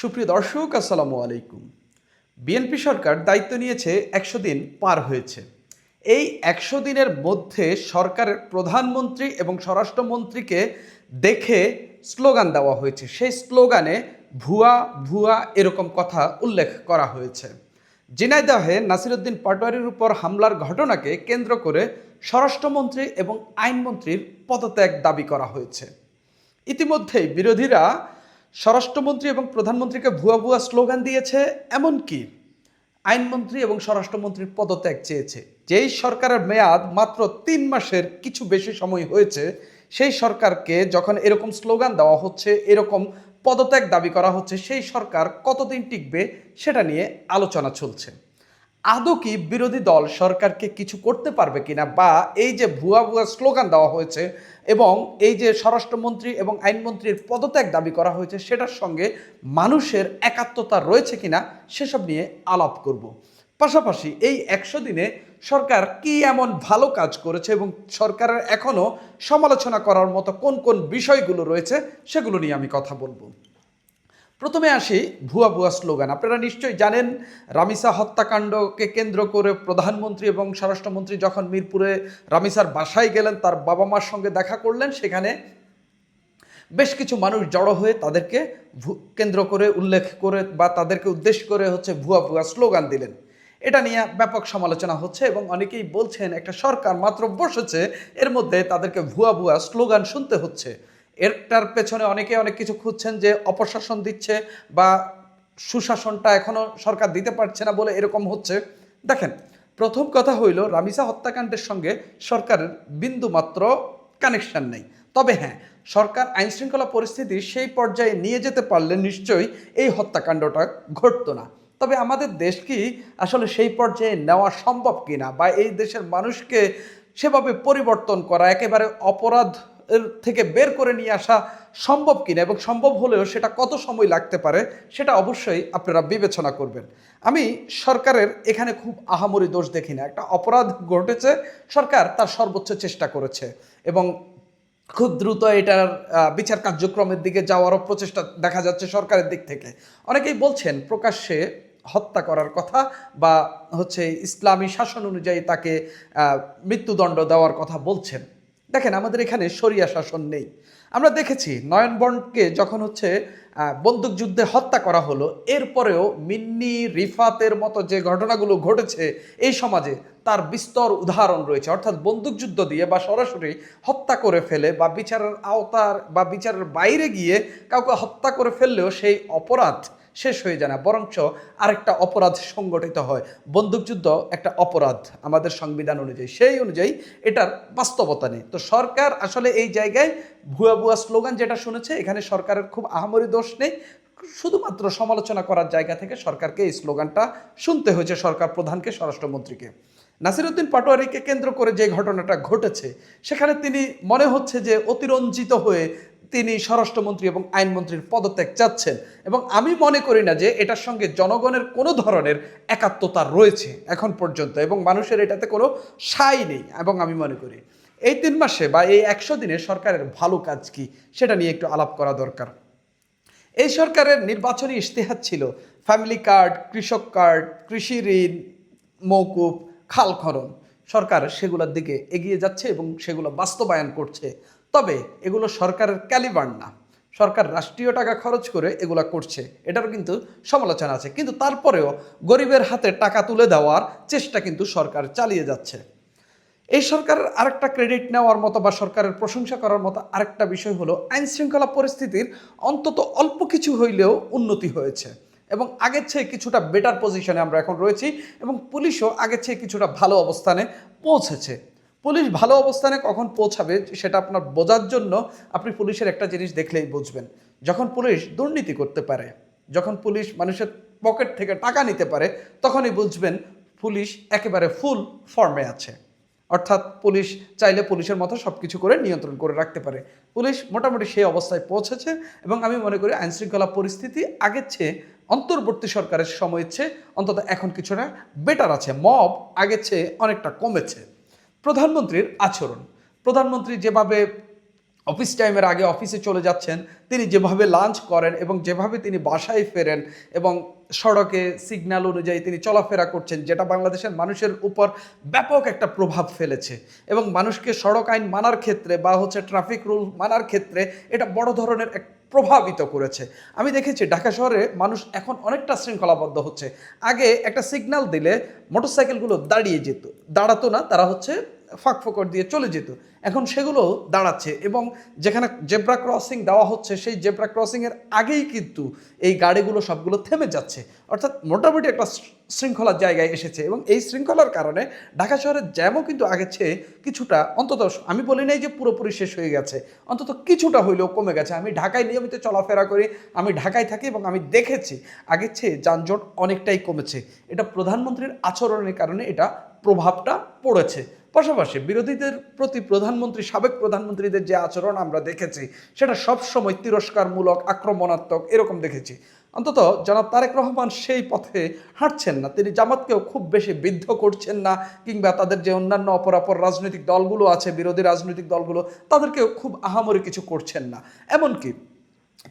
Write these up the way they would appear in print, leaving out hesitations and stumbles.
সুপ্রিয় দর্শক, আসসালামু আলাইকুম। বিএনপি সরকার দায়িত্ব নিয়েছে ১০০ দিন পার হয়েছে। এই ১০০ দিনের মধ্যে সরকারের প্রধানমন্ত্রী এবং স্বরাষ্ট্রমন্ত্রীকে দেখে স্লোগান দেওয়া হয়েছে। সেই স্লোগানে ভুয়া ভুয়া এরকম কথা উল্লেখ করা হয়েছে। ঝিনাইদহে নাসিরউদ্দিন পাটোয়ারির উপর হামলার ঘটনাকে কেন্দ্র করে স্বরাষ্ট্রমন্ত্রী এবং আইনমন্ত্রীর পদত্যাগ দাবি করা হয়েছে। ইতিমধ্যেই বিরোধীরা স্বরাষ্ট্রমন্ত্রী এবং প্রধানমন্ত্রীকে ভুয়া ভুয়া স্লোগান দিয়েছে, এমনকি আইনমন্ত্রী এবং স্বরাষ্ট্রমন্ত্রীর পদত্যাগ চেয়েছে। যেই সরকারের মেয়াদ মাত্র ৩ মাসের কিছু বেশি সময় হয়েছে, সেই সরকারকে যখন এরকম স্লোগান দেওয়া হচ্ছে, এরকম পদত্যাগ দাবি করা হচ্ছে, সেই সরকার কতদিন টিকবে সেটা নিয়ে আলোচনা চলছে। আদৌ কি বিরোধী দল সরকারকে কিছু করতে পারবে কিনা, বা এই যে ভুয়া ভুয়া স্লোগান দেওয়া হয়েছে এবং এই যে স্বরাষ্ট্রমন্ত্রী এবং আইনমন্ত্রীর পদত্যাগ দাবি করা হয়েছে, সেটার সঙ্গে মানুষের একাত্মতা রয়েছে কিনা সেসব নিয়ে আলাপ করব। পাশাপাশি এই ১০০ দিনে সরকার কি এমন ভালো কাজ করেছে এবং সরকারের এখনও সমালোচনা করার মতো কোন কোন বিষয়গুলো রয়েছে সেগুলো নিয়ে আমি কথা বলবো। প্রথমে আসি ভুয়া ভুয়া স্লোগান। আপনারা নিশ্চয়ই জানেন, রামিসা হত্যাকাণ্ডকে কেন্দ্র করে প্রধানমন্ত্রী এবং স্বরাষ্ট্রমন্ত্রী যখন মিরপুরে রামিসার বাসায় গেলেন, তার বাবা মার সঙ্গে দেখা করলেন, সেখানে বেশ কিছু মানুষ জড়ো হয়ে তাদেরকে কেন্দ্র করে উল্লেখ করে বা তাদেরকে উদ্দেশ্য করে ভুয়া ভুয়া স্লোগান দিলেন। এটা নিয়ে ব্যাপক সমালোচনা হচ্ছে এবং অনেকেই বলছেন একটা সরকার মাত্র বসেছে, এর মধ্যে তাদেরকে ভুয়া ভুয়া স্লোগান শুনতে হচ্ছে। এরটার পেছনে অনেকে অনেক কিছু খুঁজছেন, যে অপশাসন দিচ্ছে বা সুশাসনটা এখনও সরকার দিতে পারছে না বলে এরকম হচ্ছে। দেখেন, প্রথম কথা হইল, রামিসা হত্যাকাণ্ডের সঙ্গে সরকারের বিন্দুমাত্র কানেকশন নেই। তবে হ্যাঁ, সরকার আইনশৃঙ্খলা পরিস্থিতি সেই পর্যায়ে নিয়ে যেতে পারলে নিশ্চয়ই এই হত্যাকাণ্ডটা ঘটতো না। তবে আমাদের দেশ কি আসলে সেই পর্যায়ে নেওয়া সম্ভব কিনা, বা এই দেশের মানুষকে সেভাবে পরিবর্তন করা, একেবারে অপরাধ থেকে বের করে নিয়ে আসা সম্ভব কিনা, এবং সম্ভব হলেও সেটা কত সময় লাগতে পারে, সেটা অবশ্যই আপনারা বিবেচনা করবেন। আমি সরকারের এখানে খুব আহামরি দোষ দেখি না। একটা অপরাধ ঘটেছে, সরকার তার সর্বোচ্চ চেষ্টা করেছে এবং খুব দ্রুত এটার বিচার কার্যক্রমের দিকে যাওয়ারও প্রচেষ্টা দেখা যাচ্ছে সরকারের দিক থেকে। অনেকেই বলছেন প্রকাশ্যে হত্যা করার কথা, বা ইসলামী শাসন অনুযায়ী তাকে মৃত্যুদণ্ড দেওয়ার কথা বলছেন। দেখেন, আমাদের এখানে শরিয়া শাসন নেই। আমরা দেখেছি নয়নবনকে যখন বন্দুকযুদ্ধে হত্যা করা হলো, এরপরেও মিন্নি রিফাতের মতো যে ঘটনাগুলো ঘটেছে এই সমাজে, তার বিস্তর উদাহরণ রয়েছে। অর্থাৎ বন্দুকযুদ্ধ দিয়ে বা সরাসরি হত্যা করে ফেলে বা বিচারের আওতার বা বিচারের বাইরে গিয়ে কাউকে হত্যা করে ফেললেও সেই অপরাধ শেষ হয়ে যায় না, বরঞ্চ আরেকটা অপরাধ সংগঠিত হয়। বন্দুকযুদ্ধ একটা অপরাধ আমাদের সংবিধান অনুযায়ী, সেই অনুযায়ী এটার বাস্তবতা নেই। তো সরকার আসলে এই জায়গায় ভুয়া ভুয়া স্লোগান যেটা শুনেছে, এখানে সরকারের খুব আহামরি দোষ নেই। শুধুমাত্র সমালোচনা করার জায়গা থেকে সরকারকে এই স্লোগানটা শুনতে হয়েছে, সরকার প্রধানকে, স্বরাষ্ট্রমন্ত্রীকে। নাসিরউদ্দিন পাটোয়ারিকে কেন্দ্র করে যে ঘটনাটা ঘটেছে, সেখানে তিনি মনে হচ্ছে যে অতিরঞ্জিত হয়ে তিনি স্বরাষ্ট্রমন্ত্রী এবং আইনমন্ত্রীর পদত্যাগ চাচ্ছেন, এবং আমি মনে করি না যে এটার সঙ্গে জনগণের কোনো ধরনের একাত্মতা রয়েছে এখন পর্যন্ত, এবং মানুষের এটাতে কোনো সাই নেই। এবং আমি মনে করি এই ৩ মাসে বা এই ১০০ দিনে সরকারের ভালো কাজ কি সেটা নিয়ে একটু আলাপ করা দরকার। এই সরকারের নির্বাচনী ইশতেহার ছিল ফ্যামিলি কার্ড, কৃষক কার্ড, কৃষি ঋণ মওকুফ, খাল খনন। সরকার সেগুলোর দিকে এগিয়ে যাচ্ছে এবং সেগুলো বাস্তবায়ন করছে। তবে এগুলো সরকারের ক্যালিবার না, সরকার রাষ্ট্রীয় টাকা খরচ করে এগুলো করছে, এটারও কিন্তু সমালোচনা আছে। কিন্তু তারপরেও গরিবের হাতে টাকা তুলে দেওয়ার চেষ্টা কিন্তু সরকার চালিয়ে যাচ্ছে। এই সরকারের আরেকটা ক্রেডিট নেওয়ার মতো বা সরকারের প্রশংসা করার মতো আরেকটা বিষয় হলো, আইন শৃঙ্খলা পরিস্থিতির অন্তত অল্প কিছু হইলেও উন্নতি হয়েছে এবং আগের চেয়ে কিছুটা বেটার পজিশনে আমরা এখন রয়েছি, এবং পুলিশও আগের চেয়ে কিছুটা ভালো অবস্থানে পৌঁছেছে। পুলিশ ভালো অবস্থানে কখন পৌঁছাবে সেটা আপনার বোঝার জন্য আপনি পুলিশের একটা জিনিস দেখলেই বুঝবেন। যখন পুলিশ দুর্নীতি করতে পারে, যখন পুলিশ মানুষের পকেট থেকে টাকা নিতে পারে, তখনই বুঝবেন পুলিশ একেবারে ফুল ফর্মে আছে। অর্থাৎ পুলিশ চাইলে পুলিশের মতো সব কিছু করে নিয়ন্ত্রণ করে রাখতে পারে। পুলিশ মোটামুটি সেই অবস্থায় পৌঁছেছে, এবং আমি মনে করি আইনশৃঙ্খলা পরিস্থিতি আগের চেয়ে, অন্তর্বর্তী সরকারের সময়ের চেয়ে অন্তত এখন কিছুটা বেটার আছে। মব আগের চেয়ে অনেকটা কমেছে। প্রধানমন্ত্রীর আচরণ, প্রধানমন্ত্রী যেভাবে অফিস টাইমের আগে অফিসে চলে যাচ্ছেন, তিনি যেভাবে লাঞ্চ করেন এবং যেভাবে তিনি বাসায় ফেরেন এবং সড়কে সিগন্যাল অনুযায়ী তিনি চলাফেরা করছেন, যেটা বাংলাদেশের মানুষের উপর ব্যাপক একটা প্রভাব ফেলেছে এবং মানুষকে সড়ক আইন মানার ক্ষেত্রে বা ট্রাফিক রুল মানার ক্ষেত্রে এটা বড় ধরনের এক প্রভাবিত করেছে। আমি দেখেছি ঢাকা শহরে মানুষ এখন অনেকটা শৃঙ্খলাবদ্ধ হচ্ছে। আগে একটা সিগন্যাল দিলে মোটরসাইকেলগুলো দাঁড়িয়ে যেত, দাঁড়াতো না, তারা ফাঁক ফোকর দিয়ে চলে যেত। এখন সেগুলো দাঁড়াচ্ছে এবং যেখানে জেব্রা ক্রসিং দেওয়া হচ্ছে সেই জেব্রা ক্রসিংয়ের আগেই কিন্তু এই গাড়িগুলো সবগুলো থেমে যাচ্ছে, অর্থাৎ মোটামুটি একটা শৃঙ্খলার জায়গায় এসেছে এবং এই শৃঙ্খলার কারণে ঢাকা শহরের জ্যামও কিন্তু আগের চেয়ে কিছুটা, অন্তত আমি বলি নাই যে পুরোপুরি শেষ হয়ে গেছে, অন্তত কিছুটা হইলেও কমে গেছে। আমি ঢাকায় নিয়মিত চলাফেরা করি, আমি ঢাকায় থাকি এবং আমি দেখেছি আগের চেয়ে যানজট অনেকটাই কমেছে। এটা প্রধানমন্ত্রীর আচরণের কারণে এটা প্রভাবটা পড়েছে। পাশাপাশি বিরোধীদের প্রতি সাবেক প্রধানমন্ত্রীদের যে আচরণ আমরা দেখেছি সেটা সবসময় তিরস্কারমূলক, আক্রমণাত্মক এরকম দেখেছি। অন্তত জনাব তারেক রহমান সেই পথে হাঁটছেন না, তিনি জামাতকেও খুব বেশি বিদ্ধ করছেন না, কিংবা তাদের যে অন্যান্য অপরাপর রাজনৈতিক দলগুলো আছে, বিরোধী রাজনৈতিক দলগুলো, তাদেরকেও খুব আহামরি কিছু করছেন না। এমনকি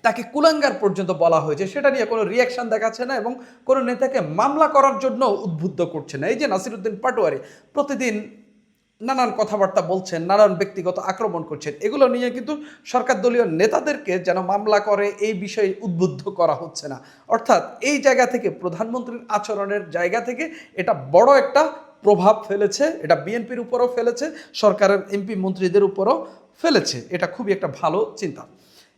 তাকে কুলাঙ্গার পর্যন্ত বলা হয়েছে, সেটা নিয়ে কোনো রিয়াকশন দেখাচ্ছে না এবং কোনো নেতাকে মামলা করার জন্য উদ্বুদ্ধ করছে না। এই যে নাসিরউদ্দিন পাটোয়ারি প্রতিদিন নানান কথাবার্তা বলছেন, নানান ব্যক্তিগত আক্রমণ করছেন, এগুলো নিয়ে কিন্তু সরকার দলীয় নেতাদেরকে যেন মামলা করে এই বিষয়ে উদ্বুদ্ধ করা হচ্ছে না। অর্থাৎ এই জায়গা থেকে, প্রধানমন্ত্রীর আচরণের জায়গা থেকে এটা বড় একটা প্রভাব ফেলেছে, এটা বিএনপির উপরও ফেলেছে, সরকারের এমপি মন্ত্রীদের উপরও ফেলেছে। এটা খুবই একটা ভালো চিন্তা।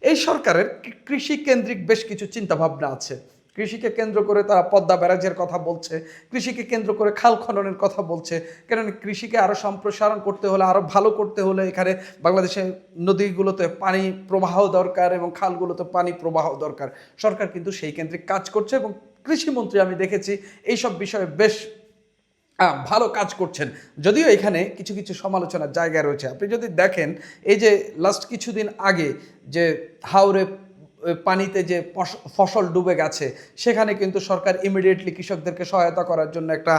এই সরকারের কৃষি কেন্দ্রিক বেশ কিছু চিন্তাভাবনা আছে। কৃষিকে কেন্দ্র করে তারা পদ্মা ব্যারাজের কথা বলছে, কৃষিকে কেন্দ্র করে খাল খননের কথা বলছে। কেননা কৃষিকে আরও সম্প্রসারণ করতে হলে, আরও ভালো করতে হলে এখানে বাংলাদেশের নদীগুলোতে পানি প্রবাহ দরকার এবং খালগুলোতে পানি প্রবাহ দরকার। সরকার কিন্তু সেই কেন্দ্রিক কাজ করছে এবং কৃষিমন্ত্রী আমি দেখেছি এইসব বিষয়ে বেশ ভালো কাজ করছেন। যদিও এখানে কিছু কিছু সমালোচনার জায়গা রয়েছে। আপনি যদি দেখেন, এই যে লাস্ট কিছুদিন আগে যে হাওরে পানিতে যে ফসল ডুবে গেছে, সেখানে কিন্তু সরকার ইমিডিয়েটলি কৃষকদেরকে সহায়তা করার জন্য একটা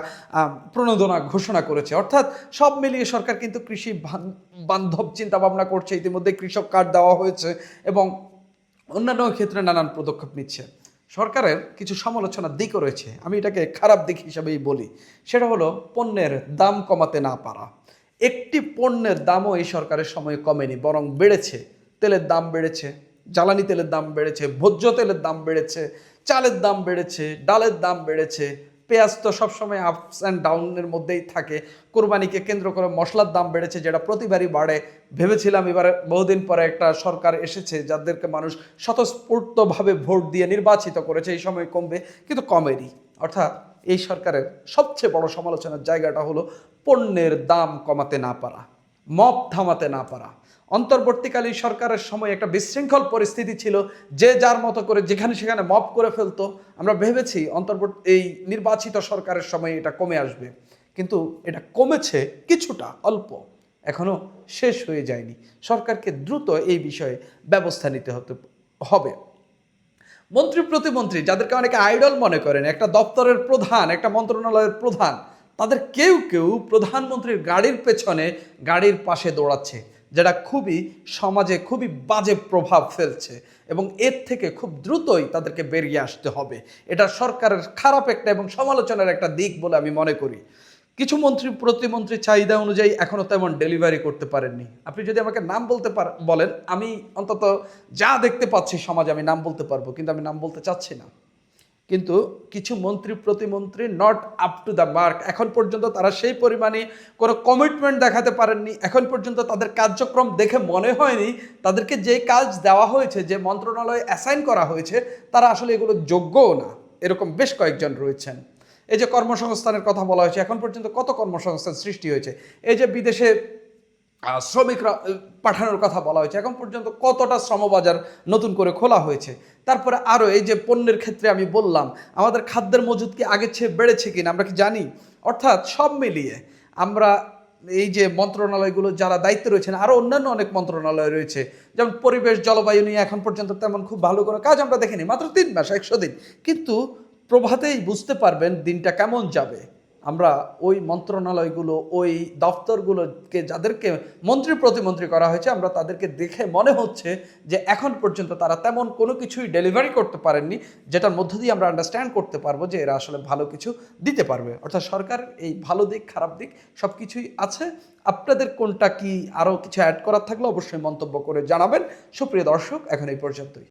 প্রণোদনা ঘোষণা করেছে। অর্থাৎ সব মিলিয়ে সরকার কিন্তু কৃষি বান্ধব চিন্তাভাবনা করছে। ইতিমধ্যে কৃষক কার্ড দেওয়া হয়েছে এবং অন্যান্য ক্ষেত্রে নানান পদক্ষেপ নিচ্ছে। সরকারের কিছু সমালোচনার দিকও রয়েছে, আমি এটাকে খারাপ দিক হিসাবেই বলি। সেটা হলো পণ্যের দাম কমাতে না পারা। একটি পণ্যের দামও এই সরকারের সময়ে কমেনি, বরং বেড়েছে। তেলের দাম বেড়েছে, জ্বালানি তেলের দাম বেড়েছে, ভোজ্য তেলের দাম বেড়েছে, চালের দাম বেড়েছে, ডালের দাম বেড়েছে, পেঁয়াজ তো সবসময় আপস অ্যান্ড ডাউনের মধ্যেই থাকে। কোরবানিকে কেন্দ্র করে মশলার দাম বেড়েছে, যেটা প্রতিবারই বাড়ে। ভেবেছিলাম এবারে বহুদিন পরে একটা সরকার এসেছে যাদেরকে মানুষ স্বতঃস্ফূর্তভাবে ভোট দিয়ে নির্বাচিত করেছে, এই সময় কমবে, কিন্তু কমেনি। অর্থাৎ এই সরকারের সবচেয়ে বড় সমালোচনার জায়গাটা হলো পণ্যের দাম কমাতে না পারা, মপ থামাতে না পারা। অন্তর্বর্তীকালীন সরকারের সময় একটা বিশৃঙ্খল পরিস্থিতি ছিল, যে যার মতো করে যেখানে সেখানে মপ করে ফেলতো। আমরা ভেবেছি এই নির্বাচিত সরকারের সময় এটা কমে আসবে, কিন্তু এটা কমেছে কিছুটা, অল্প, এখনো শেষ হয়ে যায়নি। সরকারকে দ্রুত এই বিষয়ে ব্যবস্থা নিতে হবে। মন্ত্রী প্রতিমন্ত্রী যাদেরকে অনেকে আইডল মনে করেন, একটা দপ্তরের প্রধান, একটা মন্ত্রণালয়ের প্রধান, তাদের কেউ কেউ প্রধানমন্ত্রীর গাড়ির পেছনে, গাড়ির পাশে দৌড়াচ্ছে, যেটা সমাজে খুবই বাজে প্রভাব ফেলছে এবং এর থেকে খুব দ্রুতই তাদেরকে বেরিয়ে আসতে হবে। এটা সরকারের খারাপ একটা এবং সমালোচনার একটা দিক বলে আমি মনে করি। কিছু মন্ত্রী প্রতিমন্ত্রী চাহিদা অনুযায়ী এখনও তেমন ডেলিভারি করতে পারেননি। আপনি যদি আমাকে নাম বলেন, আমি অন্তত যা দেখতে পাচ্ছি সমাজে আমি নাম বলতে পারবো, কিন্তু আমি নাম বলতে চাচ্ছি না। কিন্তু কিছু মন্ত্রী প্রতিমন্ত্রী not up to the mark. এখন পর্যন্ত তারা সেই পরিমাণে কোনো কমিটমেন্ট দেখাতে পারেননি। এখন পর্যন্ত তাদের কার্যক্রম দেখে মনে হয়নি তাদেরকে যে কাজ দেওয়া হয়েছে, যে মন্ত্রণালয়ে অ্যাসাইন করা হয়েছে, তারা আসলে এগুলো যোগ্যও না। এরকম বেশ কয়েকজন রয়েছেন। এই যে কর্মসংস্থানের কথা বলা হয়েছে, এখন পর্যন্ত কত কর্মসংস্থান সৃষ্টি হয়েছে। এই যে বিদেশে শ্রমিকরা পাঠানোর কথা বলা হয়েছে, এখন পর্যন্ত কতটা শ্রমবাজার নতুন করে খোলা হয়েছে। তারপরে আরও এই যে পণ্যের ক্ষেত্রে আমি বললাম, আমাদের খাদ্যের মজুদ কি আগের চেয়ে বেড়েছে কিনা আমরা কি জানি? অর্থাৎ সব মিলিয়ে আমরা এই যে মন্ত্রণালয়গুলো যারা দায়িত্বে রয়েছেন, আরও অন্যান্য অনেক মন্ত্রণালয় রয়েছে, যেমন পরিবেশ জলবায়ু নিয়ে এখন পর্যন্ত তেমন খুব ভালো কোনো কাজ আমরা দেখিনি, মাত্র 3 মাস 100 দিন, কিন্তু প্রভাতেই বুঝতে পারবেন দিনটা কেমন যাবে। আমরা ওই মন্ত্রণালয়গুলো, ওই দপ্তরগুলোকে যাদেরকে মন্ত্রী প্রতিমন্ত্রী করা হয়েছে, আমরা তাদেরকে দেখে মনে হচ্ছে যে এখন পর্যন্ত তারা তেমন কোনো কিছুই ডেলিভারি করতে পারেননি, যেটার মধ্য দিয়ে আমরা আন্ডারস্ট্যান্ড করতে পারবো যে এরা আসলে ভালো কিছু দিতে পারবে। অর্থাৎ সরকারের এই ভালো দিক খারাপ দিক সব কিছুই আছে। আপনাদের কোনটা কি আরও কিছু অ্যাড করার থাকলে অবশ্যই মন্তব্য করে জানাবেন। সুপ্রিয় দর্শক, এখন এই পর্যন্তই।